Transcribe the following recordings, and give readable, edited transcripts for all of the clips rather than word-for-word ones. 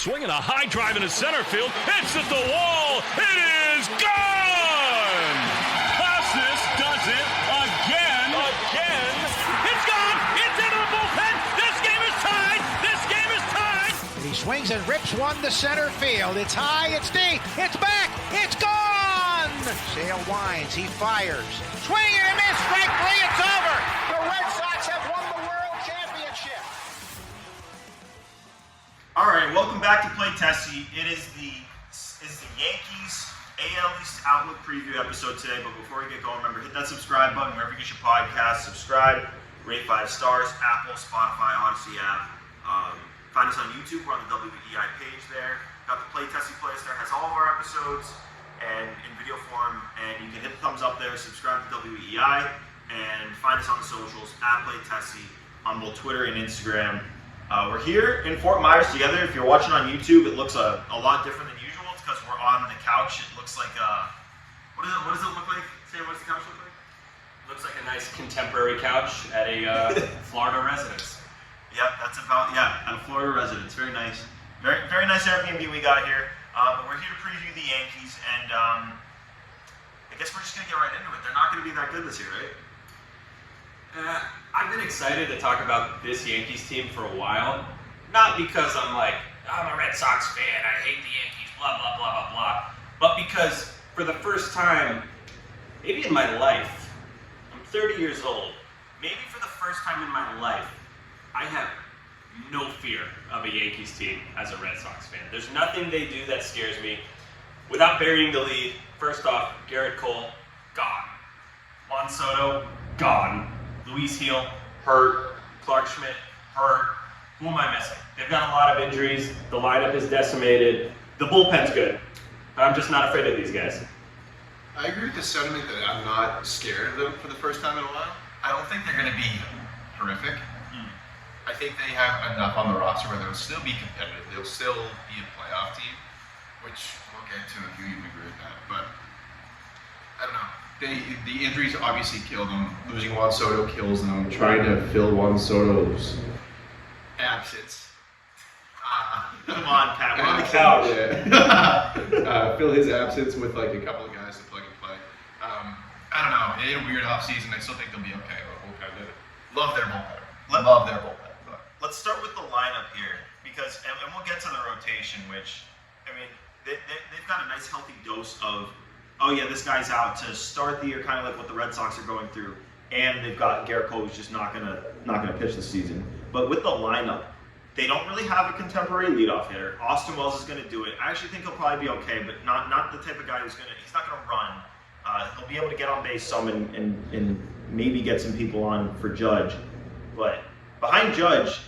Swinging a high drive into center field. Hits at the wall. It is gone! Costas does it again. It's gone! It's into the bullpen! This game is tied! And he swings and rips one to center field. It's high, it's deep, it's back, it's gone! Sale winds, he fires. Swing and a miss, strike three, it's over! The Red Sox have won the World Championship! All right, welcome back to Play Tessie. It is the Yankees AL East Outlook preview episode today, but before we get going, remember, hit that subscribe button wherever you get your podcast. Subscribe, rate 5 stars, Apple, Spotify, Odyssey app. Find us on YouTube. We're on the WEI page there. Got the Play Tessie playlist there. Has all of our episodes and in video form. And you can hit the thumbs up there, subscribe to WEI, and find us on the socials at Play Tessie on both Twitter and Instagram. We're here in Fort Myers together. If you're watching on YouTube, it looks a lot different than usual. It's because we're on the couch. It looks like what does it look like? Sam, what does the couch look like? Looks like a nice contemporary couch at a Florida residence. Yep, that's about, at a Florida residence. Very nice. Very nice Airbnb we got here. But we're here to preview the Yankees, and I guess we're just going to get right into it. They're not going to be that good this year, right? I've been excited to talk about this Yankees team for a while. Not because I'm a Red Sox fan, I hate the Yankees, blah, blah, blah, blah, blah. But because for the first time, maybe in my life, I'm 30 years old, maybe for the first time in my life, I have no fear of a Yankees team as a Red Sox fan. There's nothing they do that scares me. Without burying the lead, first off, Gerrit Cole, gone. Juan Soto, gone. Luis Gil, hurt. Goldschmidt, hurt. Who am I missing? They've got a lot of injuries. The lineup is decimated. The bullpen's good. But I'm just not afraid of these guys. I agree with the sentiment that I'm not scared of them for the first time in a while. I don't think they're going to be horrific. I think they have enough on the roster where they'll still be competitive. They'll still be a playoff team, which we'll get to if you even agree with that. But I don't know. The injuries obviously kill them. Losing Juan Soto kills them. Trying to fill Juan Soto's absence. Come on, Pat. We're on the couch. Yeah. Fill his absence with like a couple of guys to plug and play. I don't know. They had a weird offseason. I still think they'll be okay, but we'll kind of love their bullpen. Love their bullpen. Let's start with the lineup here, because, and we'll get to the rotation, which, I mean, they've got a nice healthy dose of, oh yeah, this guy's out to start the year, kind of like what the Red Sox are going through, and they've got Gerrit Cole who's just not gonna pitch this season. But with the lineup, they don't really have a contemporary leadoff hitter. Austin Wells is going to do it. I actually think he'll probably be okay, but not the type of guy he's not going to run. He'll be able to get on base some and maybe get some people on for Judge. But behind Judge,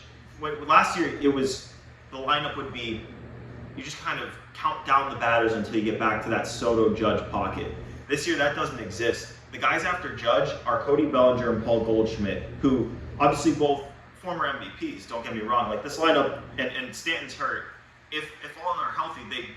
last year it was, the lineup would be, you just kind of count down the batters until you get back to that Soto Judge pocket. This year that doesn't exist. The guys after Judge are Cody Bellinger and Paul Goldschmidt, who obviously both former MVPs, don't get me wrong. Like this lineup, and Stanton's hurt, if all of them are healthy, they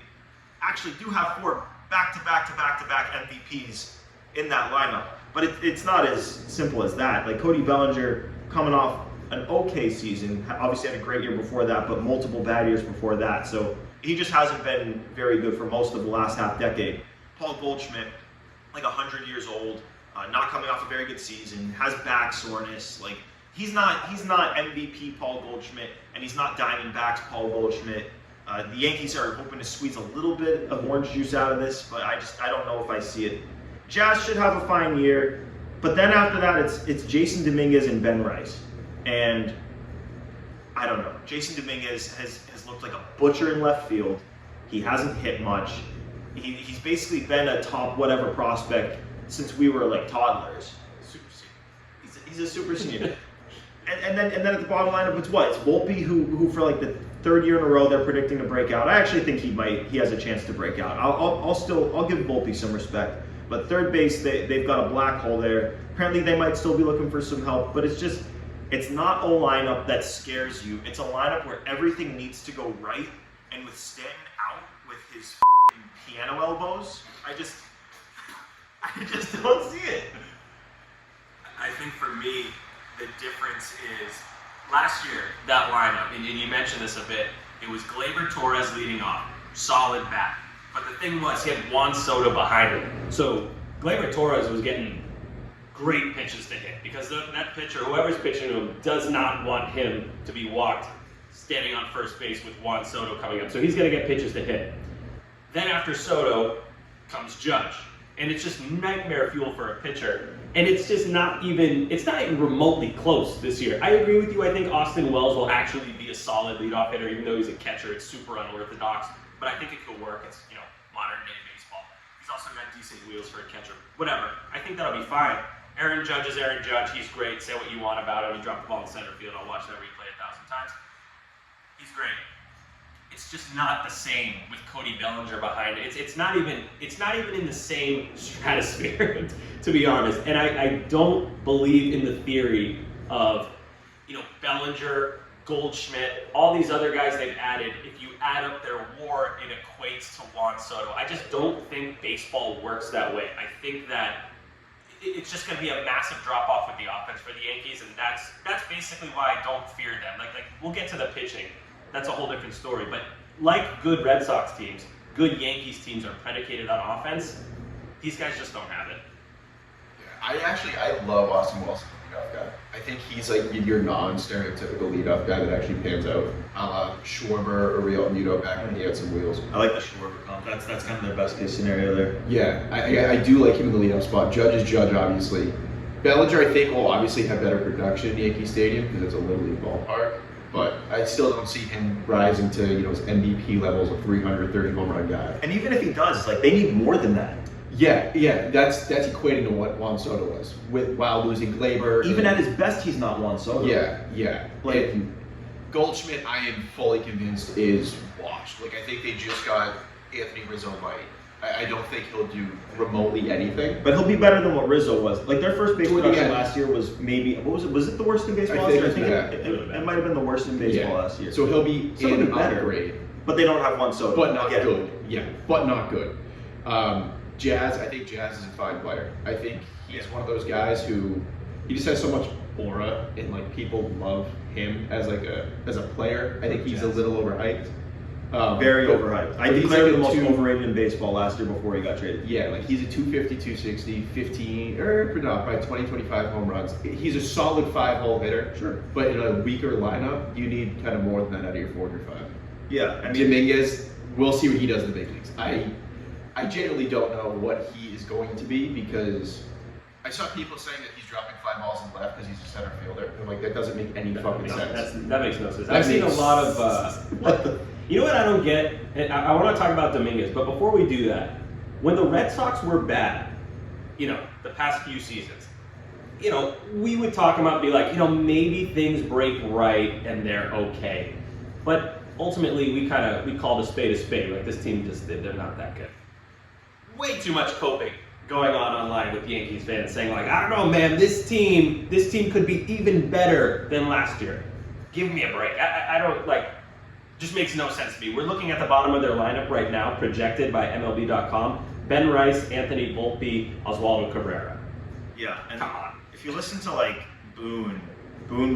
actually do have 4 back-to-back MVPs in that lineup. But it's not as simple as that. Like Cody Bellinger, coming off an okay season, obviously had a great year before that, but multiple bad years before that. So he just hasn't been very good for most of the last half decade. Paul Goldschmidt, like 100 years old, not coming off a very good season, has back soreness. Like he's not MVP Paul Goldschmidt, and he's not Diamondbacks Paul Goldschmidt. The Yankees are hoping to squeeze a little bit of orange juice out of this, but I don't know if I see it. Jazz should have a fine year. But then after that, it's Jason Dominguez and Ben Rice. And I don't know. Jason Dominguez has looked like a butcher in left field. He hasn't hit much. He's basically been a top whatever prospect since we were like toddlers. Super senior. He's a super senior. and then at the bottom lineup, it's what? It's Volpe who for like the 3rd year in a row they're predicting to break out. I actually think he has a chance to break out. I'll give Volpe some respect. But third base, they've got a black hole there. Apparently they might still be looking for some help, but it's not a lineup that scares you. It's a lineup where everything needs to go right, and with Stanton out with his piano elbows, I just don't see it. I think for me, the difference is last year, that lineup, and you mentioned this a bit, It was Gleyber Torres leading off. Solid bat. But the thing was, he had Juan Soto behind him. So Gleyber Torres was getting great pitches to hit because that pitcher, whoever's pitching to him, does not want him to be walked standing on first base with Juan Soto coming up. So he's going to get pitches to hit. Then after Soto comes Judge. And it's just nightmare fuel for a pitcher. And it's not even remotely close this year. I agree with you. I think Austin Wells will actually be a solid leadoff hitter, even though he's a catcher. It's super unorthodox. But I think it could work. It's, modern day baseball. He's also got decent wheels for a catcher. Whatever. I think that'll be fine. Aaron Judge is Aaron Judge. He's great. Say what you want about him. He dropped the ball in center field. I'll watch that replay 1,000 times. He's great. It's just not the same with Cody Bellinger behind it. It's not even in the same stratosphere, to be honest. And I don't believe in the theory of, Bellinger, Goldschmidt, all these other guys they've added. If you add up their WAR, it equates to Juan Soto. I just don't think baseball works that way. I think that it's just going to be a massive drop-off with the offense for the Yankees, and that's basically why I don't fear them. Like we'll get to the pitching. That's a whole different story. But like good Red Sox teams, good Yankees teams are predicated on offense. These guys just don't have it. Yeah, I love Austin Wells as a leadoff guy. I think he's like your non-stereotypical leadoff guy that actually pans out. A la Schwarber or Real Muto back when he had some wheels. I like the Schwarber comp. That's kind of their best case scenario there. Yeah, I do like him in the leadoff spot. Judge is Judge, obviously. Bellinger, I think, will obviously have better production in Yankee Stadium because it's a Little League ballpark. But I still don't see him rising to his MVP levels of 330 home run guy. And even if he does, they need more than that. Yeah, that's equating to what Juan Soto was while losing Gleyber. Even at his best, he's not Juan Soto. Yeah. Goldschmidt, I am fully convinced is washed. I think they just got Anthony Rizzo right. I don't think he'll do remotely anything. But he'll be better than what Rizzo was. Their first base production last year was maybe, what was it? Was it the worst in baseball last year? I think it might have been the worst in baseball last year. So he'll be in upgrade. But they don't have Juan Soto. But not good. Yeah, but not good. Jazz, I think Jazz is a fine player. I think he's one of those guys who, he just has so much aura and people love him as a player. I think he's a little overhyped. Very overhyped. I declared him the most overrated in baseball last year before he got traded. Yeah, he's a 250, 260, 15, or by 20, 25 home runs. He's a solid 5-hole hitter. Sure. But in a weaker lineup, you need kind of more than that out of your 4 or 5. Yeah. Dominguez, we'll see what he does in the big leagues. I genuinely don't know what he is going to be because I saw people saying that he's dropping fly balls in left because he's a center fielder. They're that doesn't make any fucking sense. That makes no sense. I've seen a lot of. You know what I don't get? I want to talk about Dominguez, but before we do that, when the Red Sox were bad, the past few seasons, we would talk about, be like, maybe things break right and they're okay. But ultimately, we called a spade a spade. This team they're not that good. Way too much coping going on online with Yankees fans saying I don't know, man, this team could be even better than last year. Give me a break. I don't just makes no sense to me. We're looking at the bottom of their lineup right now, projected by MLB.com. Ben Rice, Anthony Volpe, Oswaldo Cabrera. Yeah, and if you listen to Boone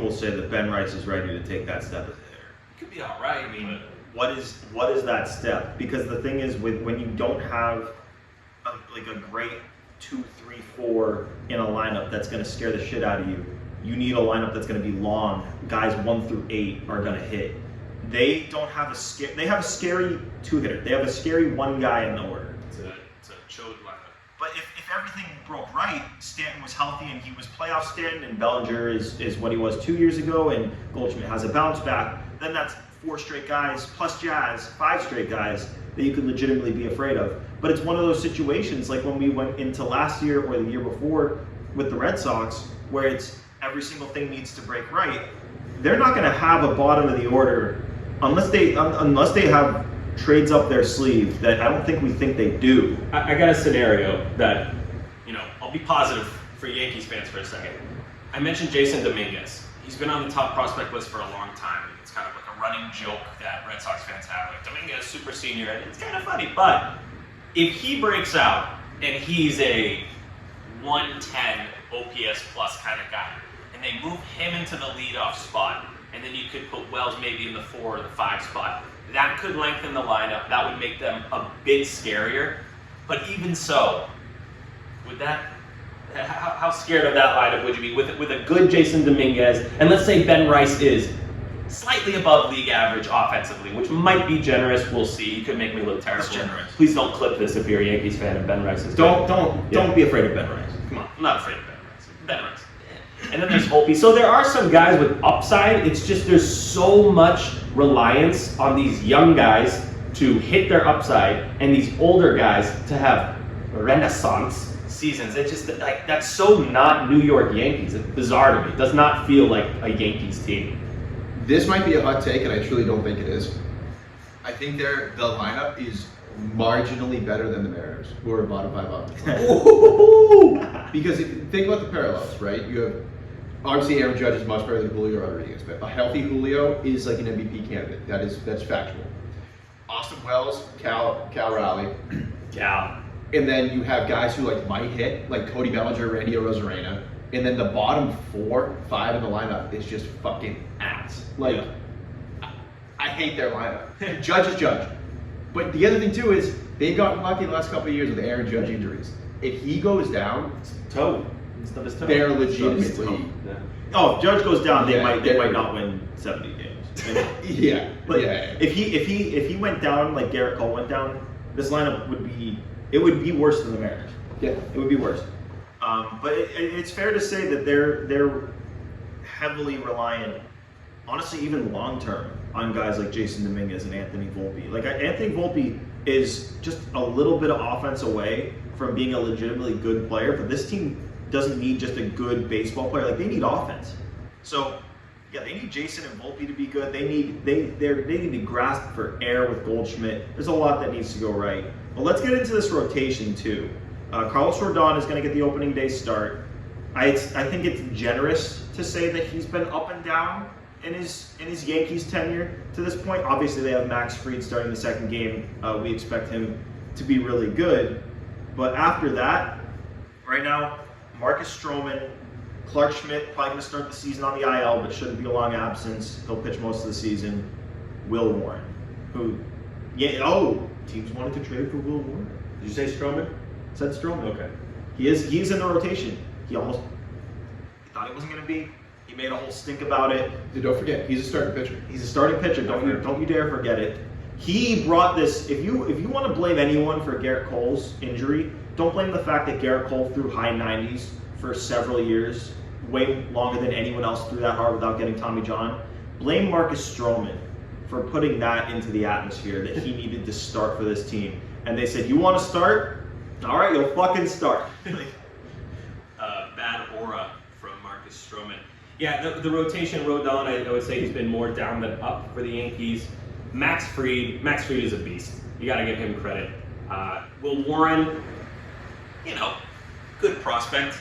will say that Ben Rice is ready to take that step as a hitter. It could be all right. I mean, what is that step? Because the thing is, when you don't have a great 2, 3, 4 in a lineup that's going to scare the shit out of you, you need a lineup that's going to be long. Guys 1 through 8 are going to hit. They don't have they have a scary 2-hitter. They have a scary 1 guy in the order. It's a chode lineup. But if everything broke right, Stanton was healthy and he was playoff Stanton, and Bellinger is what he was 2 years ago, and Goldschmidt has a bounce back, then that's 4 straight guys plus Jazz, 5 straight guys that you could legitimately be afraid of. But it's one of those situations like when we went into last year or the year before with the Red Sox, where it's every single thing needs to break right. They're not going to have a bottom of the order unless they have trades up their sleeve that I don't think we think they do. I got a scenario that, I'll be positive for Yankees fans for a second. I mentioned Jason Dominguez. He's been on the top prospect list for a long time. It's kind of a running joke that Red Sox fans have. Dominguez, super senior, and it's kind of funny. But if he breaks out and he's a 110 OPS plus kind of guy, and they move him into the leadoff spot, and then you could put Wells maybe in the 4 or the 5 spot, That could lengthen the lineup. That would make them a bit scarier. But even so, would that? How scared of that lineup would you be with a good Jason Dominguez? And let's say Ben Rice is slightly above league average offensively, which might be generous. We'll see. You could make me look terrible. It's generous. Please don't clip this if you're a Yankees fan and Ben Rice is. Don't be afraid of Ben Rice. Come on, I'm not afraid of Ben Rice. Ben Rice. And then there's Volpe. So there are some guys with upside. It's just there's so much reliance on these young guys to hit their upside and these older guys to have renaissance seasons. It's just like that's so not New York Yankees. It's bizarre to me. It does not feel like a Yankees team. This might be a hot take, and I truly don't think it is. I think the lineup is marginally better than the Mariners, who are bottom 5 offense. Because think about the parallels, right? You have obviously Aaron Judge is much better than Julio Rodriguez, but a healthy Julio is like an MVP candidate. That's factual. Austin Wells, Cal Raleigh. Cal. And then you have guys who like might hit, like Cody Bellinger, Randy Arozarena. And then the bottom 4, 5 in the lineup is just fucking ass. Like, I hate their lineup. Judge is Judge. But the other thing too is they've gotten lucky the last couple of years with Aaron Judge injuries. If he goes down, toe. They're legitimately. Oh, if Judge goes down, they might not win 70 games. Yeah. But yeah. if he went down like Gerrit Cole went down, this lineup would be worse than the Mariners. Yeah. It would be worse. But it's fair to say that they're heavily reliant, honestly, even long term, on guys like Jason Dominguez and Anthony Volpe. Like Anthony Volpe is just a little bit of offense away from being a legitimately good player, but this team doesn't need just a good baseball player. Like they need offense. So yeah, they need Jason and Volpe to be good. They need to grasp for air with Goldschmidt. There's a lot that needs to go right. But let's get into this rotation too. Carlos Rodon is going to get the opening day start. I think it's generous to say that he's been up and down in his Yankees tenure to this point. Obviously, they have Max Fried starting the second game. We expect him to be really good. But after that, right now, Marcus Stroman, Clark Schmidt probably going to start the season on the IL, but shouldn't be a long absence. He'll pitch most of the season. Will Warren, teams wanted to trade for Will Warren. Did you say Stroman? Said Stroman. Okay. He's in the rotation. He thought he wasn't going to be. He made a whole stink about it. Dude, don't forget, he's a starting pitcher. He's a starting pitcher. Don't you dare forget it. He brought this. If you want to blame anyone for Gerrit Cole's injury, don't blame the fact that Gerrit Cole threw high 90s for several years, way longer than anyone else threw that hard without getting Tommy John. Blame Marcus Stroman for putting that into the atmosphere that he needed to start for this team. And they said, "You want to start? All right, you'll fucking start." Bad aura from Marcus Stroman. Yeah, the rotation Rodon, I would say he's been more down than up for the Yankees. Max Fried is a beast. You got to give him credit. Will Warren, good prospect.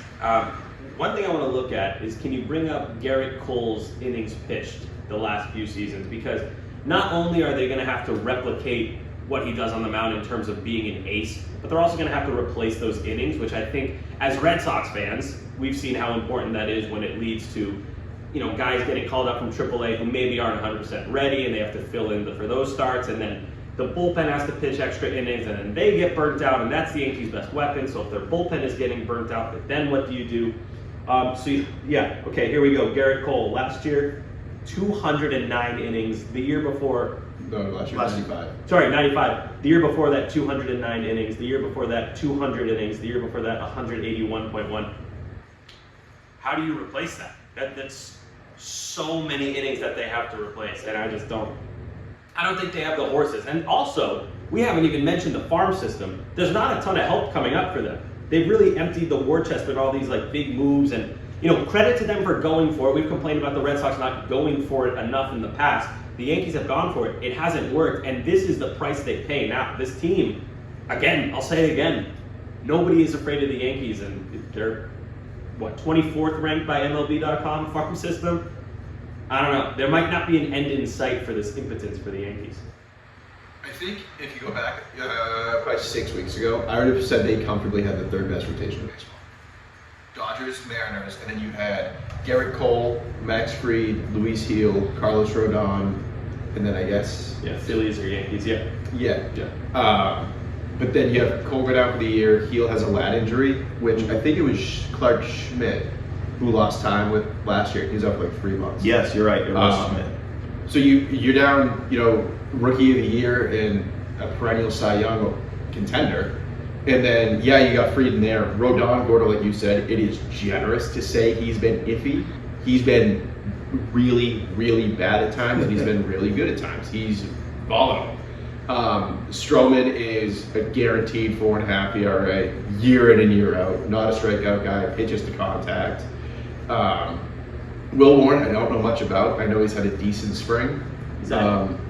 One thing I want to look at is, can you bring up Gerrit Cole's innings pitched the last few seasons? Because not only are they going to have to replicate what he does on the mound in terms of being an ace, but they're also going to have to replace those innings, which I think, as Red Sox fans, we've seen how important that is when it leads to, guys getting called up from AAA who maybe aren't 100% ready, and they have to fill in for those starts, and then the bullpen has to pitch extra innings, and then they get burnt out, and that's the Yankees' best weapon. So if their bullpen is getting burnt out, then what do you do? Okay, here we go. Gerrit Cole, last year, 209 innings. The year before... No, last year, 95. Sorry, 95. The year before that, 209 innings. The year before that, 200 innings. The year before that, 181.1. How do you replace that? That's so many innings that they have to replace, and I don't think they have the horses. And also, we haven't even mentioned the farm system. There's not a ton of help coming up for them. They've really emptied the war chest with all these big moves, and credit to them for going for it. We've complained about the Red Sox not going for it enough in the past. The Yankees have gone for it. It hasn't worked, and this is the price they pay. Now, this team, again, I'll say it again, nobody is afraid of the Yankees, and they're, 24th ranked by MLB.com farm system? I don't know. There might not be an end in sight for this impotence for the Yankees. I think if you go back probably 6 weeks ago, I would have said they comfortably had the third best rotation in baseball. Dodgers, Mariners, and then you had Gerrit Cole, Max Fried, Luis Gil, Carlos Rodon, and then I guess Phillies or Yankees. yeah. But then you have Cole go down for the year. Gil has a lat injury, which I think it was Clark Schmidt who lost time with last year. He was out for like 3 months. Yes, you're right. It was Schmidt. So you're down, rookie of the year and a perennial Cy Young contender. And then, you got Fried in there. Rodon, Gordo, like you said, it is generous to say he's been iffy. He's been really, really bad at times, and he's been really good at times. He's volatile. Stroman is a guaranteed 4.5 ERA, year in and year out. Not a strikeout guy, pitches to contact. Will Warren, I don't know much about. I know he's had a decent spring.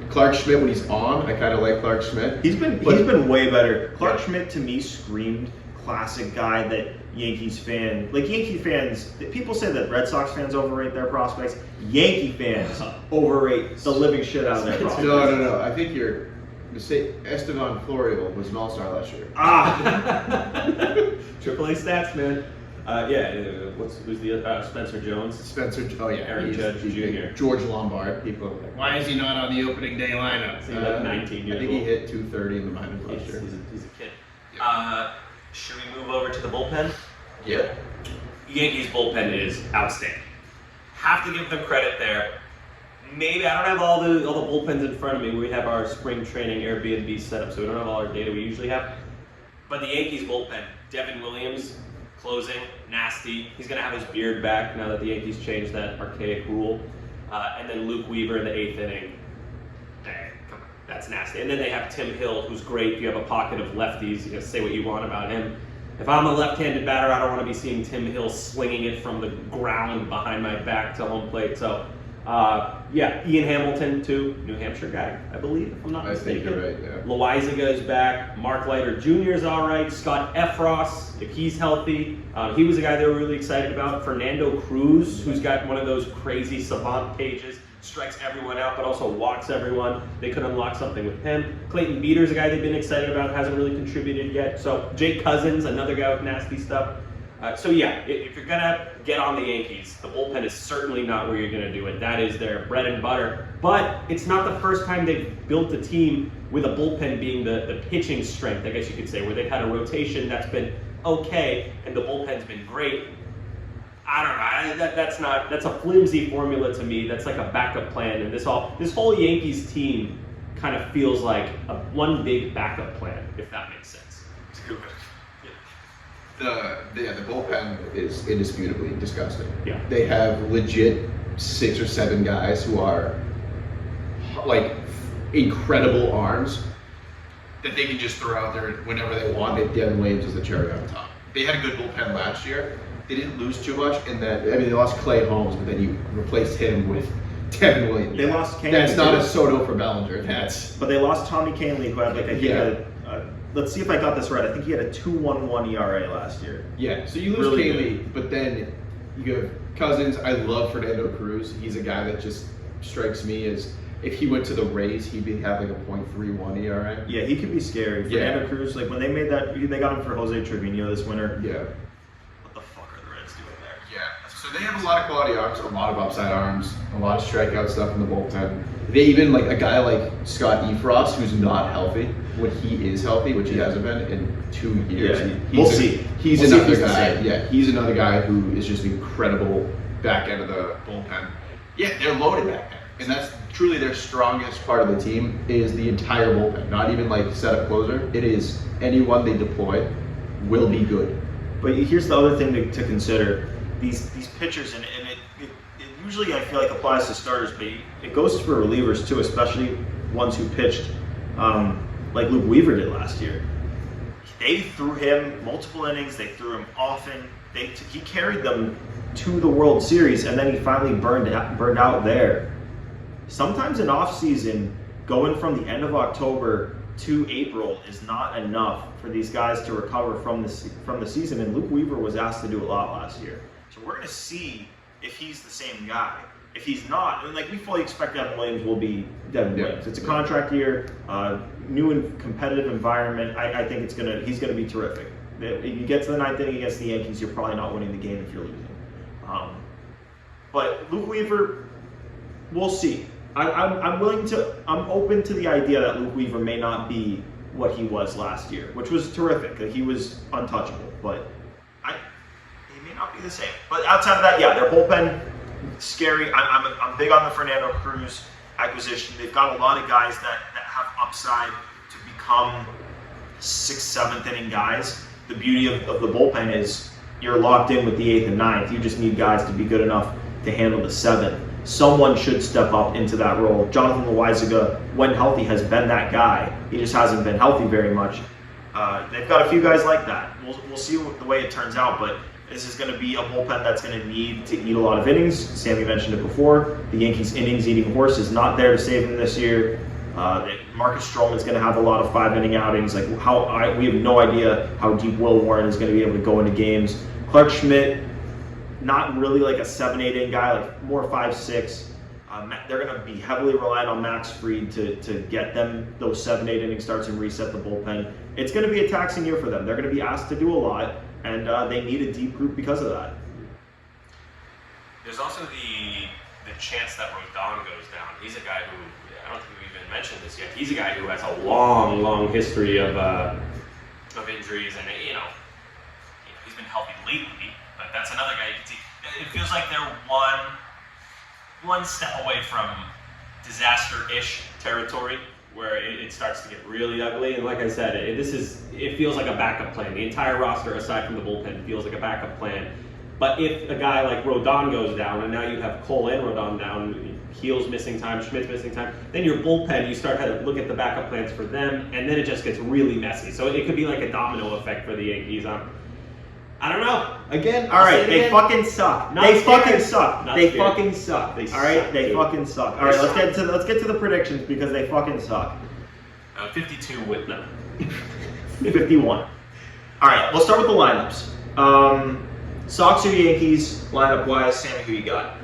Clark Schmidt, when he's on, I kind of like Clark Schmidt. He's been way better. Clark Schmidt to me screamed classic guy that Yankee fans, people say that Red Sox fans overrate their prospects. Yankee fans overrate the living shit out of their prospects. No. I think you're mistake. Estevan Florial was an all-star last year. AAA stats, man. Who's the Spencer Jones? Aaron Judge Jr. George Lombard. People are like, why is he not on the opening day lineup? He's like 19 years old. I think he hit 230 in the minors last year. He's a kid. Yeah. Should we move over to the bullpen? Yeah. Yankees bullpen is outstanding. Have to give them credit there. Maybe I don't have all the bullpens in front of me. We have our spring training Airbnb set up, so we don't have all our data we usually have. But the Yankees bullpen, Devin Williams, closing, nasty. He's going to have his beard back now that the Yankees changed that archaic rule. And then Luke Weaver in the 8th inning. Come on, that's nasty. And then they have Tim Hill, who's great. If you have a pocket of lefties, you can say what you want about him. If I'm a left-handed batter, I don't want to be seeing Tim Hill slinging it from the ground behind my back to home plate. So, Ian Hamilton, too, New Hampshire guy, I believe, if I'm not mistaken. I think you're right, yeah. Loaizaga is back. Mark Leiter Jr. is all right. Scott Efros, if he's healthy. He was a guy they were really excited about. Fernando Cruz, who's got one of those crazy savant pages, strikes everyone out, but also walks everyone. They could unlock something with him. Clayton Beater's a guy they've been excited about, hasn't really contributed yet. So Jake Cousins, another guy with nasty stuff. If you're going to get on the Yankees, the bullpen is certainly not where you're going to do it. That is their bread and butter. But it's not the first time they've built a team with a bullpen being the pitching strength, I guess you could say, where they've had a rotation that's been okay and the bullpen's been great. I don't know. That's a flimsy formula to me. That's like a backup plan. And this whole Yankees team kind of feels like one big backup plan, if that makes sense. The bullpen is indisputably disgusting. Yeah. They have legit 6 or 7 guys who are like incredible arms that they can just throw out there whenever they want. Devin Williams is the cherry on top. They had a good bullpen last year. They didn't lose too much in that. I mean, they lost Clay Holmes, but then you replaced him with Devin Williams. They lost Canely. That's not a Soto for Bellinger. But they lost Tommy Canely, who had let's see if I got this right. I think he had a 2.11 ERA last year. Yeah, so you lose really Canely, but then you have Cousins. I love Fernando Cruz. He's a guy that just strikes me as if he went to the Rays, he'd have like a .31 ERA. Yeah, he could be scary. Fernando Cruz, like when they made that, they got him for Jose Trevino this winter. Yeah. What the fuck are the Reds doing there? Yeah. So they have a lot of quality arms, a lot of upside arms, a lot of strikeout stuff in the bullpen. They even like a guy like Scott Efros, who's not healthy, when he is healthy, which he hasn't been in 2 years. Yeah, we'll see. He's another guy. Yeah, he's another guy who is just incredible back end of the bullpen. Yeah, they're loaded back end, and that's truly their strongest part of the team is the entire bullpen. Not even like setup closer. It is anyone they deploy will be good. But here's the other thing to consider: these pitchers, and it usually I feel like applies to starters, but it goes for relievers too, especially ones who pitched like Luke Weaver did last year. They threw him multiple innings. They threw him often. He carried them to the World Series, and then he finally burned out there. Sometimes in off season, going from the end of October to April is not enough for these guys to recover from the season. And Luke Weaver was asked to do a lot last year, so we're going to see if he's the same guy. If he's not, and we fully expect Devin Williams will be Devin Williams. It's a contract year, new and competitive environment. I think he's gonna be terrific. If you get to the 9th inning against the Yankees, you're probably not winning the game if you're losing. But Luke Weaver, we'll see. I'm open to the idea that Luke Weaver may not be what he was last year, which was terrific. He was untouchable, but he may not be the same. But outside of that, yeah, their bullpen scary. I'm big on the Fernando Cruz acquisition. They've got a lot of guys that have upside to become 6th, 7th inning guys. The beauty of the bullpen is you're locked in with the 8th and 9th. You just need guys to be good enough to handle the 7th. Someone should step up into that role. Jonathan Loaizaga, when healthy, has been that guy. He just hasn't been healthy very much. They've got a few guys like that. We'll see the way it turns out, but this is going to be a bullpen that's going to need to eat a lot of innings. Sammy mentioned it before. The Yankees' innings-eating horse is not there to save them this year. Marcus Stroman's going to have a lot of 5-inning outings. We have no idea how deep Will Warren is going to be able to go into games. Clark Schmidt, not really like a 7-8 inning guy, like more 5-6. They're going to be heavily reliant on Max Fried to get them those 7-8 inning starts and reset the bullpen. It's going to be a taxing year for them. They're going to be asked to do a lot, and they need a deep group because of that. There's also the chance that Rodon goes down. He's a guy who, I don't think we've even mentioned this yet. He's a guy who has a long history of injuries, and he's been healthy lately. But that's another guy you can see. It feels like they're one step away from disaster-ish territory, where it starts to get really ugly. And like I said, it feels like a backup plan. The entire roster, aside from the bullpen, feels like a backup plan. But if a guy like Rodon goes down, and now you have Cole and Rodon down, Gil's missing time, Schmidt's missing time, then your bullpen, you start to look at the backup plans for them, and then it just gets really messy. So it could be like a domino effect for the Yankees. I don't know. Again, all right, they fucking suck. They fucking suck. Not They scared. fucking suck. They All right, suck, they dude. fucking suck. All They right, suck. let's get to the predictions because they fucking suck. 52 with them. 51. All right, we'll start with the lineups. Sox or Yankees lineup-wise, Sammy, who you got?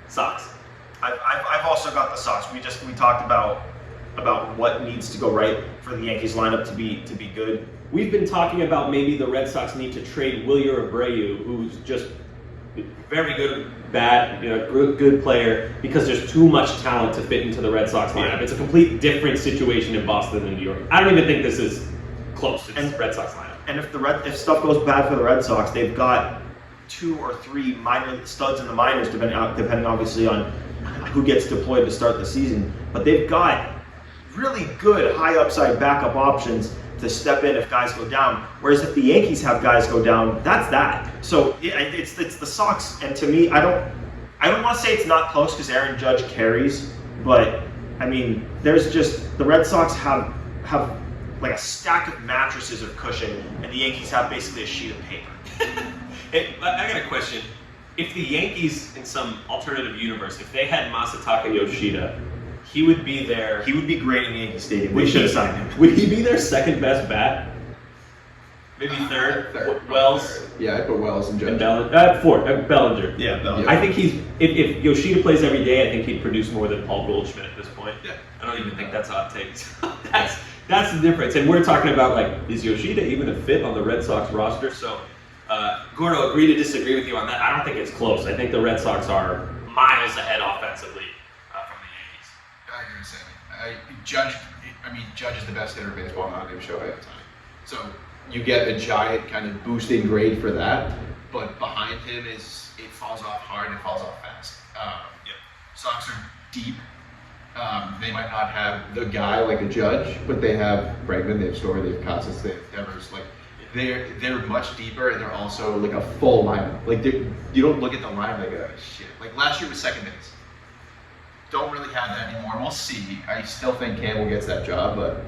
Sox. I've also got the Sox. We talked about what needs to go right for the Yankees lineup to be good. We've been talking about maybe the Red Sox need to trade Wilyer Abreu, who's just very good, bad, good player, because there's too much talent to fit into the Red Sox lineup. It's a complete different situation in Boston than New York. I don't even think this is close to the Red Sox lineup. And if stuff goes bad for the Red Sox, they've got 2 or 3 minor studs in the minors, depending obviously on who gets deployed to start the season. But they've got really good high upside backup options to step in if guys go down. Whereas if the Yankees have guys go down, that's that. So it's the Sox, and to me, I don't want to say it's not close because Aaron Judge carries, but I mean, there's just the Red Sox have like a stack of mattresses of cushion, and the Yankees have basically a sheet of paper. Hey, I got a question. If the Yankees, in some alternative universe, if they had Masataka Yoshida, he would be there. He would be great in Yankee Stadium. We should have signed him. Would he be their second best bat? Maybe third? Wells? Yeah, I put Wells and Judge. And fourth. Bellinger. Yeah, Bellinger. I think if Yoshida plays every day, I think he'd produce more than Paul Goldschmidt at this point. Yeah. I don't even think that's hot takes. That's the difference. And we're talking about, is Yoshida even a fit on the Red Sox roster? So, Gordo, agree to disagree with you on that. I don't think it's close. I think the Red Sox are miles ahead offensively from the Yankees. I agree with Sammy. Judge is the best hitter in baseball, not named Shohei at the time. So you get a giant kind of boosting grade for that, but behind him it falls off hard and it falls off fast. Sox are deep. They might not have the guy like a Judge, but they have Bregman, they have Story, they have Casas, they have Devers. They're much deeper, and they're also like a full lineup. You don't look at the lineup like, oh shit. Like last year was second base. Don't really have that anymore. We'll see. I still think Campbell gets that job, but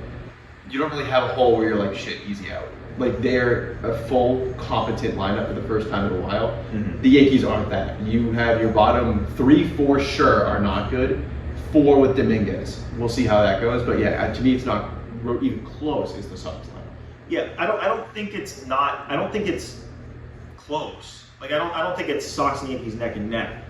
you don't really have a hole where you're like, shit, easy out. Like they're a full, competent lineup for the first time in a while. Mm-hmm. The Yankees aren't that. You have your bottom 3, 4 sure are not good. 4 with Dominguez. We'll see how that goes, but yeah, to me it's not even close as the Sox lineup. Yeah, I don't think it's close. I don't think it's Sox and Yankees neck and neck.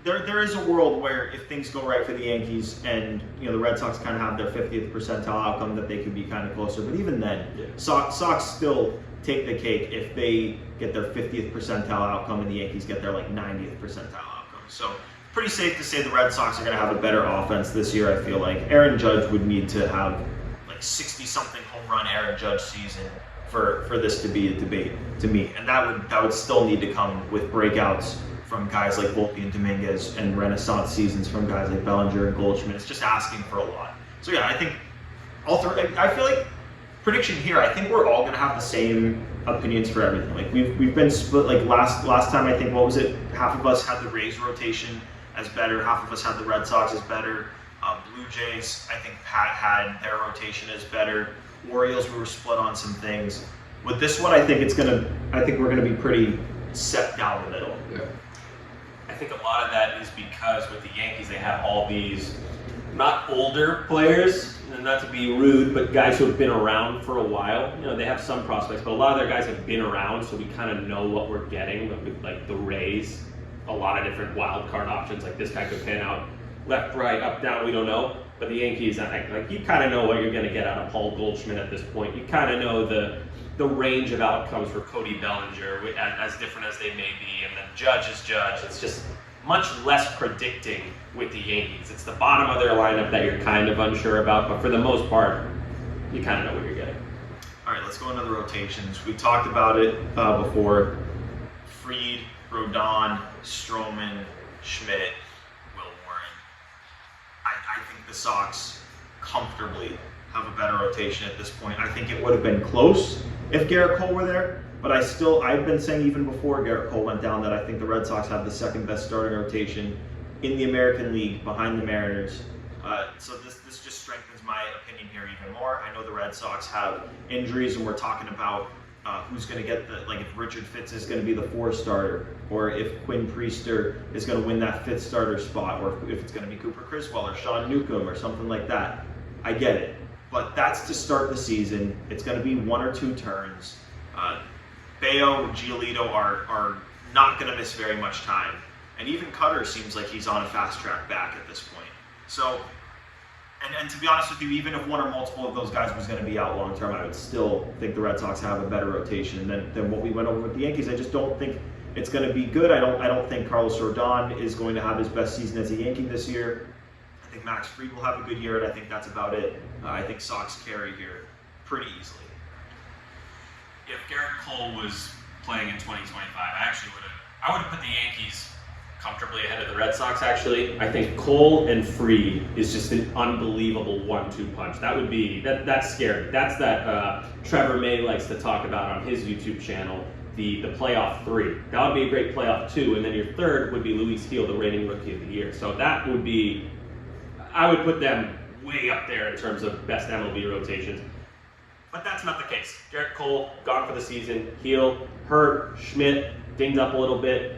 There is a world where if things go right for the Yankees and the Red Sox kind of have their 50th percentile outcome, that they could be kind of closer. But even then, Sox still take the cake if they get their 50th percentile outcome and the Yankees get their 90th percentile outcome. So pretty safe to say the Red Sox are going to have a better offense this year. I feel like Aaron Judge would need to have like 60-something home run Aaron Judge season for this to be a debate to me, and that would still need to come with breakouts from guys like Volpe and Dominguez and renaissance seasons from guys like Bellinger and Goldschmidt. It's just asking for a lot. So yeah, I think I feel like prediction here. I think we're all going to have the same opinions for everything. Like we've been split. Like last time, I think, what was it? Half of us had the Rays rotation as better. Half of us had the Red Sox as better. Blue Jays, I think Pat had their rotation as better. Orioles, we were split on some things. With this one, I think we're gonna be pretty set down the middle. Yeah. I think a lot of that is because with the Yankees, they have all these not older players, and not to be rude, but guys who have been around for a while. You know, they have some prospects, but a lot of their guys have been around, so we kind of know what we're getting. With like the Rays, a lot of different wild card options. Like this guy could pan out left, right, up, down. We don't know. But the Yankees, like you kind of know what you're going to get out of Paul Goldschmidt at this point. You kind of know the range of outcomes for Cody Bellinger, as different as they may be, and then Judge is Judge. It's just much less predicting with the Yankees. It's the bottom of their lineup that you're kind of unsure about, but for the most part, you kind of know what you're getting. All right, let's go into the rotations. We talked about it before. Fried, Rodon, Stroman, Schmidt, Will Warren. I think the Sox comfortably have a better rotation at this point. I think it would have been close if Gerrit Cole were there, but I've been saying even before Gerrit Cole went down that I think the Red Sox have the second best starting rotation in the American League behind the Mariners. So this just strengthens my opinion here even more. I know the Red Sox have injuries, and we're talking about who's going to get if Richard Fitz is going to be the 4th starter, or if Quinn Priester is going to win that 5th starter spot, or if it's going to be Cooper Criswell or Sean Newcomb or something like that. I get it. But that's to start the season. It's going to be 1 or 2 turns. Bayo, Giolito are not going to miss very much time. And even Cutter seems like he's on a fast track back at this point. So, and to be honest with you, even if one or multiple of those guys was going to be out long term, I would still think the Red Sox have a better rotation than what we went over with the Yankees. I just don't think it's going to be good. I don't think Carlos Rodon is going to have his best season as a Yankee this year. I think Max Fried will have a good year, and I think that's about it. I think Sox carry here pretty easily. If Gerrit Cole was playing in 2025, I would have put the Yankees comfortably ahead of the Red Sox, actually. I think Cole and Fried is just an unbelievable 1-2 punch. That's scary. That's that Trevor May likes to talk about on his YouTube channel, the playoff 3. That would be a great playoff 2, and then your third would be Luis Gil, the reigning Rookie of the Year. So that would be, I would put them way up there in terms of best MLB rotations. But that's not the case. Gerrit Cole, gone for the season. Gil, hurt. Schmidt, dinged up a little bit.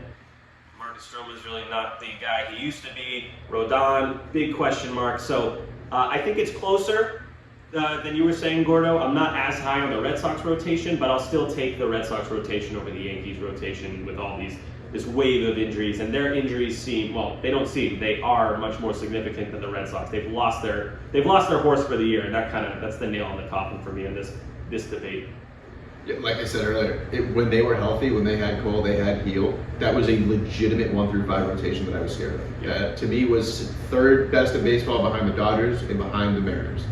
Marcus Stroman's really not the guy he used to be. Rodon, big question mark. So I think it's closer than you were saying, Gordo. I'm not as high on the Red Sox rotation, but I'll still take the Red Sox rotation over the Yankees rotation with all this wave of injuries. And their injuries they are much more significant than the Red Sox. They've lost their horse for the year, and that's the nail in the coffin for me in this debate. Yeah, like I said earlier, when they were healthy, when they had Cole, they had Gil, that was a legitimate 1 through 5 rotation that I was scared of. That to me was 3rd best in baseball behind the Dodgers and behind the Mariners.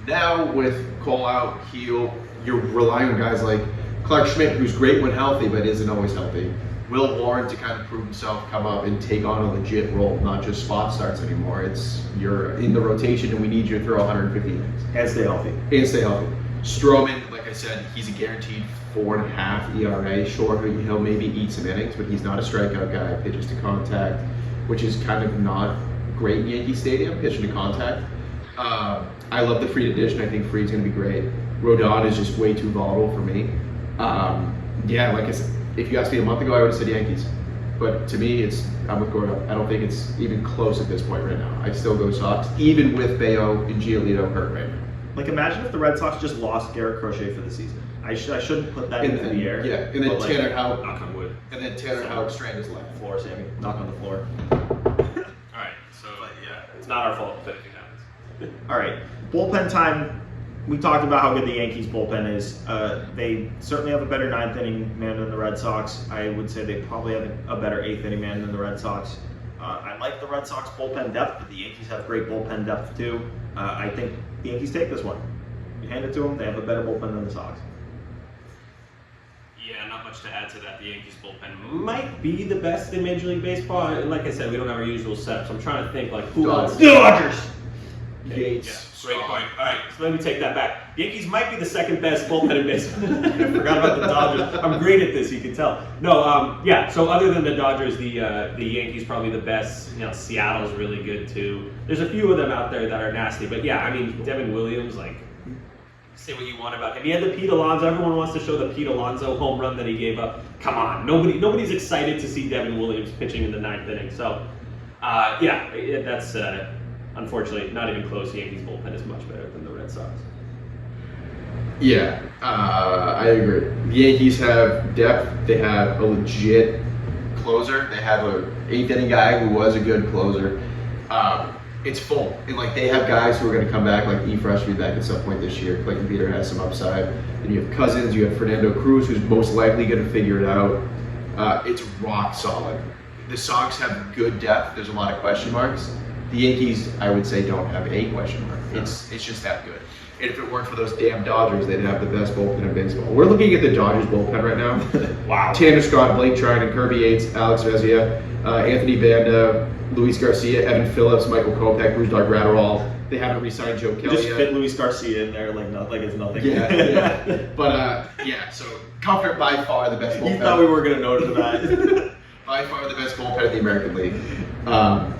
Now with Cole out, Gil, you're relying on guys like Clark Schmidt, who's great when healthy but isn't always healthy. Will Warren to kind of prove himself, come up and take on a legit role, not just spot starts anymore. It's you're in the rotation and we need you to throw 150 innings. And stay healthy. Stroman, like I said, he's a guaranteed 4.5 ERA. Sure, he'll maybe eat some innings, but he's not a strikeout guy. Pitches to contact, which is kind of not great in Yankee Stadium, pitching to contact. I love the Fried addition. I think Fried's going to be great. Rodon is just way too volatile for me. Like I said, if you asked me a month ago, I would have said Yankees. But to me, I'm with Gordo. I don't think it's even close at this point right now. I'd still go Sox, even with Bayo and Giolito hurt right now. Like, imagine if the Red Sox just lost Garrett Crochet for the season. I shouldn't put that into the air. Yeah, and then Tanner Houck. Knock on wood. And then Tanner Houck strand his leg. Floor, Sammy. Knock on the floor. All right, so it's not our fault if anything happens. All right, bullpen time. We talked about how good the Yankees bullpen is. They certainly have a better 9th inning man than the Red Sox. I would say they probably have a better 8th inning man than the Red Sox. I like the Red Sox bullpen depth, but the Yankees have great bullpen depth too. I think the Yankees take this one. You hand it to them, they have a better bullpen than the Sox. Yeah, not much to add to that. The Yankees bullpen might be the best in Major League Baseball. And like I said, we don't have our usual setups. I'm trying to think like who else. Dodgers! Yates. Yeah, great point. All right, so let me take that back. The Yankees might be the second best bullpen in baseball. I forgot about the Dodgers. I'm great at this, you can tell. No, yeah. So other than the Dodgers, the Yankees probably the best. You know, Seattle's really good too. There's a few of them out there that are nasty, but yeah, I mean, Devin Williams, like, say what you want about him. He had the Pete Alonso. Everyone wants to show the Pete Alonso home run that he gave up. Come on, nobody's excited to see Devin Williams pitching in the 9th inning. So, yeah, that's. Unfortunately, not even close. The Yankees bullpen is much better than the Red Sox. Yeah, I agree. The Yankees have depth. They have a legit closer. They have a 8th inning guy who was a good closer. It's full. And like they have guys who are going to come back, like Efresh will be back at some point this year. Clayton Peter has some upside. Then you have Cousins. You have Fernando Cruz, who's most likely going to figure it out. It's rock solid. The Sox have good depth. There's a lot of question marks. The Yankees, I would say, don't have a question mark. It's just that good. And if it weren't for those damn Dodgers, they'd have the best bullpen in baseball. We're looking at the Dodgers bullpen right now. Wow. Tanner Scott, Blake Trinan, Kirby Yates, Alex Vezia, Anthony Banda, Luis Garcia, Evan Phillips, Michael Kopech, Brusdar Gratterall. They haven't re-signed Joe Kelly Just yet. fit Luis Garcia in there like it's nothing. Yeah. But, yeah, so Comfort by far the best bullpen. You thought we were going to notice that. By far the best bullpen in the American League.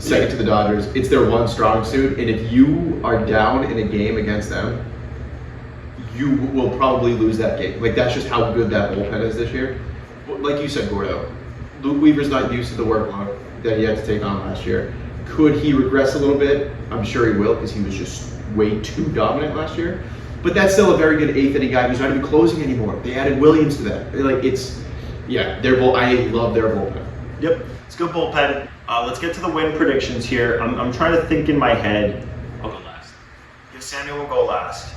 Second to the Dodgers. It's their one strong suit, and if you are down in a game against them, you will probably lose that game. Like, that's just how good that bullpen is this year. Like you said, Gordo, Luke Weaver's not used to the workload that he had to take on last year. Could he regress a little bit? I'm sure he will, because he was just way too dominant last year. But that's still a very good 8th inning guy who's not even closing anymore. They added Williams to that. Like, it's, yeah, I love their bullpen. Yep, it's a good bullpen. Let's get to the win predictions here. I'm trying to think in my head. I'll go last. Yeah, Sammy will go last.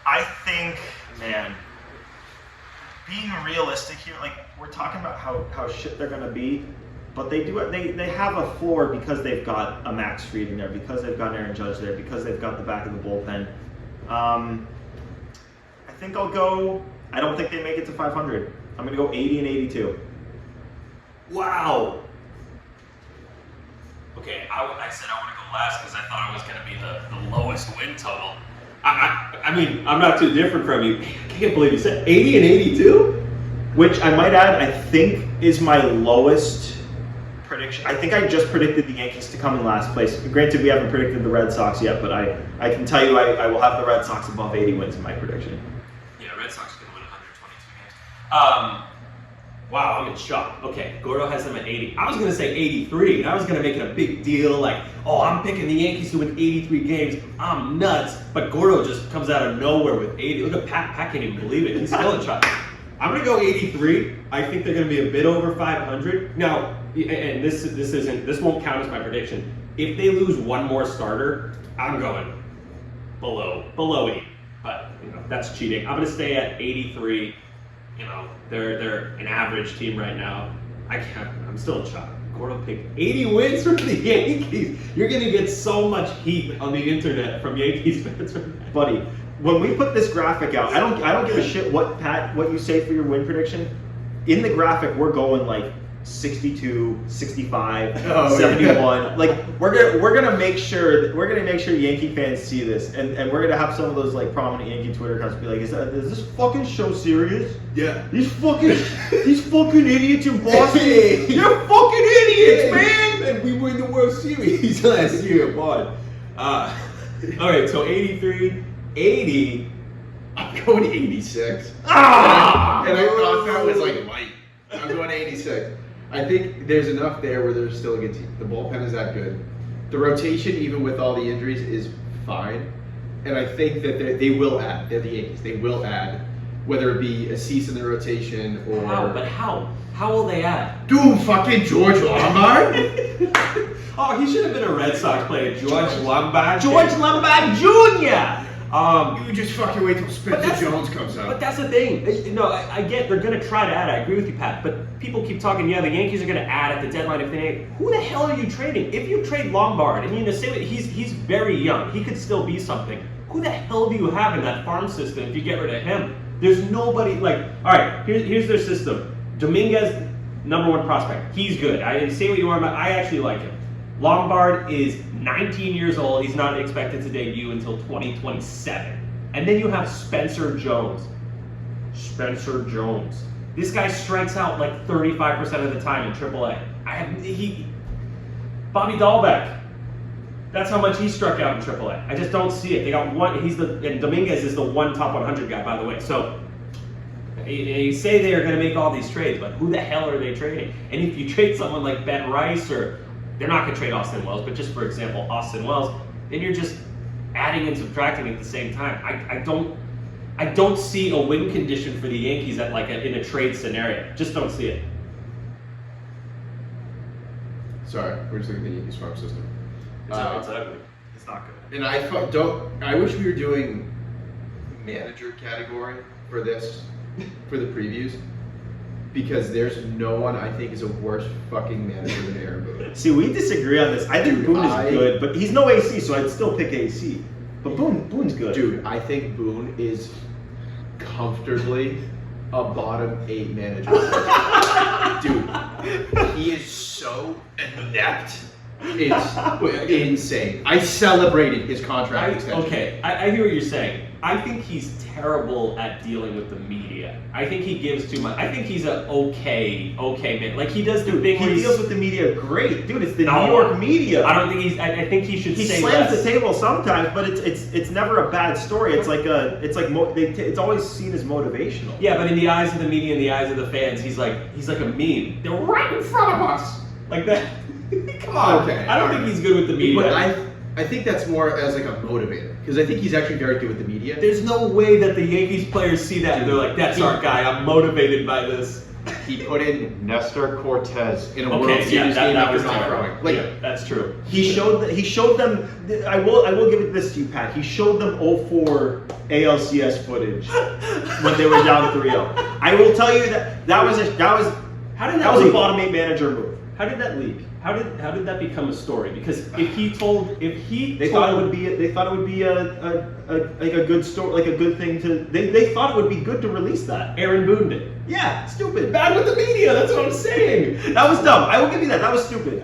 I think, man, being realistic here, like we're talking about how shit they're gonna be, but they have a floor because they've got a Max Fried in there, because they've got Aaron Judge there, because they've got the back of the bullpen. I think I'll go. I don't think they make it to 500. I'm gonna go 80 and 82. Wow. Okay, I said I want to go last because I thought it was going to be the lowest win total. I mean, I'm not too different from you. I can't believe you said 80 and 82? Which I might add, I think is my lowest prediction. I think I just predicted the Yankees to come in last place. Granted, we haven't predicted the Red Sox yet, but I can tell you I will have the Red Sox above 80 wins in my prediction. Yeah, Red Sox are going to win 122 games. Wow, I'm in shock. Okay, Gordo has them at 80. I was going to say 83, and I was going to make it a big deal, like, oh, I'm picking the Yankees to win 83 games. I'm nuts. But Gordo just comes out of nowhere with 80. Look at Pat. Pat can't even believe it. He's still in shock. I'm going to go 83. I think they're going to be a bit over 500. Now, and this won't count as my prediction. If they lose one more starter, I'm going below 80. But, that's cheating. I'm going to stay at 83. They're an average team right now. I'm still in shock. Gordo picked 80 wins from the Yankees. You're going to get so much heat on the internet from Yankees fans right now. Buddy, when we put this graphic out, I don't give a shit what you say for your win prediction. In the graphic, we're going like 62, 65, 71. Yeah. Like we're gonna make sure Yankee fans see this, and we're gonna have some of those like prominent Yankee Twitter accounts be like, is this fucking show serious? Yeah. These fucking idiots in Boston. They're fucking idiots, man. And we won the World Series last year, bud. All right, so 83, 80. I'm going 86. And I thought that was like light. I'm going 86. I think there's enough there where there's still a good team. The bullpen is that good. The rotation, even with all the injuries, is fine. And I think that they will add. They're the Yankees. They will add, whether it be a cease in the rotation or... How? How will they add? Dude, fucking George Lombard? Oh, he should have been a Red Sox player. George Lombard. George Lombard Jr. You just fucking wait till Spencer Jones comes out. But that's the thing. No, I get they're going to try to add. I agree with you, Pat. But people keep talking, the Yankees are going to add at the deadline. If they who the hell are you trading? If you trade Lombard, and say he's very young. He could still be something. Who the hell do you have in that farm system if you get rid of him? There's nobody all right, here's their system. Dominguez, #1 prospect. He's good. I didn't say what you want about. I actually like him. Lombard is 19 years old. He's not expected to debut until 2027. And then you have Spencer Jones. This guy strikes out like 35% of the time in AAA. Bobby Dahlbeck. That's how much he struck out in AAA. I just don't see it. They got one. And Dominguez is the one top 100 guy, by the way. So you say they are going to make all these trades, but who the hell are they trading? And if you trade someone like Ben Rice, or they're not going to trade Austin Wells, but just for example, Austin Wells, then you're just adding and subtracting at the same time. I don't see a win condition for the Yankees at in a trade scenario. Just don't see it. Sorry, we're just looking at the Yankees farm system. It's ugly. It's not good. And I wish we were doing manager category for this, for the previews, because there's no one I think is a worse fucking manager than Aaron Boone. See, we disagree on this. I think Boone is good, but he's no AC, so I'd still pick AC. But Boone's good. Dude, I think Boone is comfortably a bottom 8 manager. Dude, he is so inept. It's insane. I celebrated his contract extension. Okay, I hear what you're saying. I think he's terrible at dealing with the media. I think he gives too much. I think he's an okay man. He does the thing where he deals with the media great. Dude, it's the New York media. I don't think he's. I think he should. He say slams less. the table sometimes, but it's never a bad story. It's always seen as motivational. Yeah, but in the eyes of the media, in the eyes of the fans, he's like a meme. They're right in front of us, like that. Come on. Okay. I don't think he's good with the media. But I think that's more as a motivator, because I think he's actually very good with the media. There's no way that the Yankees players see that and they're like, "That's our guy. I'm motivated by this." He put in Nestor Cortez in a World Okay, Series game that after was not terrible. throwing. Yeah, that's true. He showed them. I will give it this to you, Pat. He showed them 04 ALCS footage when they were down 3-0. I will tell you that was a bottom 8 manager move. How did that leak? How did that become a story? Because they thought it would be a good story, like a good thing to. They thought it would be good to release that. Aaron Boone did. Yeah, stupid. Bad with the media. That's what I'm saying. That was dumb. I will give you that. That was stupid.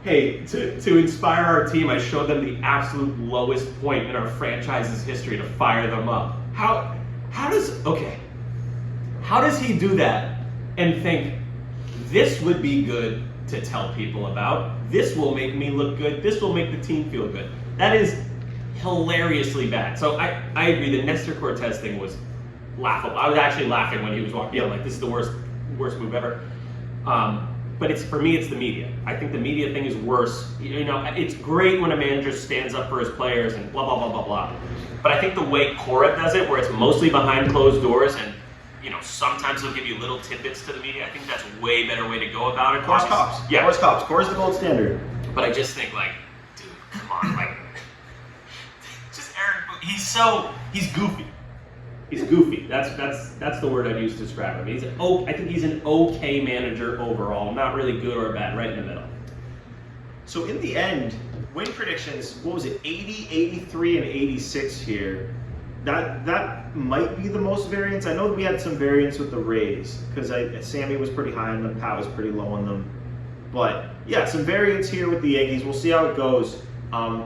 Hey, to inspire our team, I showed them the absolute lowest point in our franchise's history to fire them up. How does he do that and think this would be good to tell people about? This will make me look good. This will make the team feel good. That is hilariously bad. So I agree. The Nestor Cortez thing was laughable. I was actually laughing when he was walking in. Like, this is the worst move ever. But for me, it's the media. I think the media thing is worse. It's great when a manager stands up for his players and blah, blah, blah, blah, blah. But I think the way Cora does it, where it's mostly behind closed doors and sometimes they'll give you little tidbits to the media. I think that's a way better way to go about it. Core's cops. Yeah. Core's cops. Core's the gold standard. But I just think, dude, come on, just Aaron Boone. He's goofy. He's goofy. That's the word I'd use to describe him. I think he's an okay manager overall. Not really good or bad, right in the middle. So in the end, win predictions, what was it, 80, 83, and 86 here. That might be the most variance. I know we had some variance with the Rays, because Sammy was pretty high on them, Pat was pretty low on them. But yeah, some variance here with the Yankees. We'll see how it goes.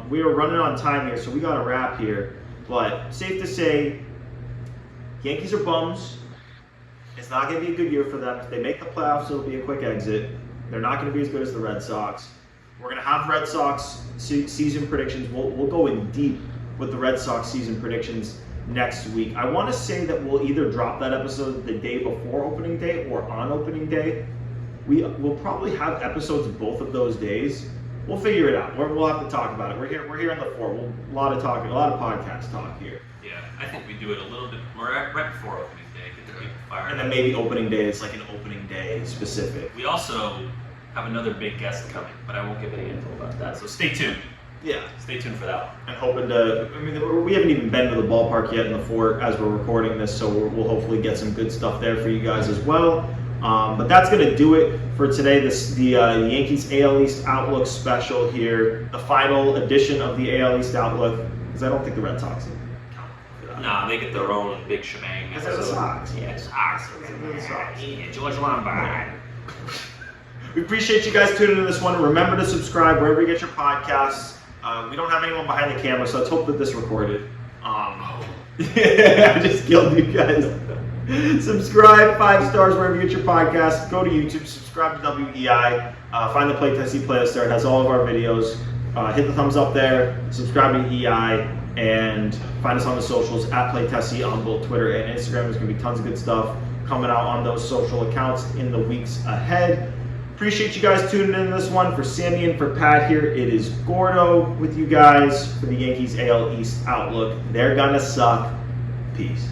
We are running on time here, so we got to wrap here. But safe to say, Yankees are bums. It's not going to be a good year for them. If they make the playoffs, it'll be a quick exit. They're not going to be as good as the Red Sox. We're going to have Red Sox season predictions. We'll go in deep with the Red Sox season predictions next week. I want to say that we'll either drop that episode the day before opening day or on opening day. We'll probably have episodes both of those days. We'll figure it out. We'll have to talk about it. We're here on the floor. A lot of talking, a lot of podcast talk here. Yeah, I think we do it a little bit more right before opening day. Get the people fired. And then maybe opening day is like an opening day specific. We also have another big guest coming, but I won't give any info about that. So stay tuned. Yeah. Stay tuned for that one. And hoping to, I mean, we haven't even been to the ballpark yet in the fort as we're recording this, so we'll hopefully get some good stuff there for you guys as well. But that's going to do it for today. The Yankees AL East Outlook special here, the final edition of the AL East Outlook, because I don't think the Red Sox are. Nah, they get their own big shebang. Because they're the Sox. Yeah, Sox. Yeah, George Lombard. We appreciate you guys tuning in to this one. Remember to subscribe wherever you get your podcasts. We don't have anyone behind the camera, so let's hope that this recorded. I just killed you guys. Subscribe, 5 stars wherever you get your podcasts. Go to YouTube, subscribe to WEI. Find the Play Tessie playlist there. It has all of our videos. Hit the thumbs up there. Subscribe to EI. And find us on the socials at Play Tessie on both Twitter and Instagram. There's going to be tons of good stuff coming out on those social accounts in the weeks ahead. Appreciate you guys tuning in to this one. For Sammy and for Pat here, it is Gordo with you guys for the Yankees AL East Outlook. They're gonna suck. Peace.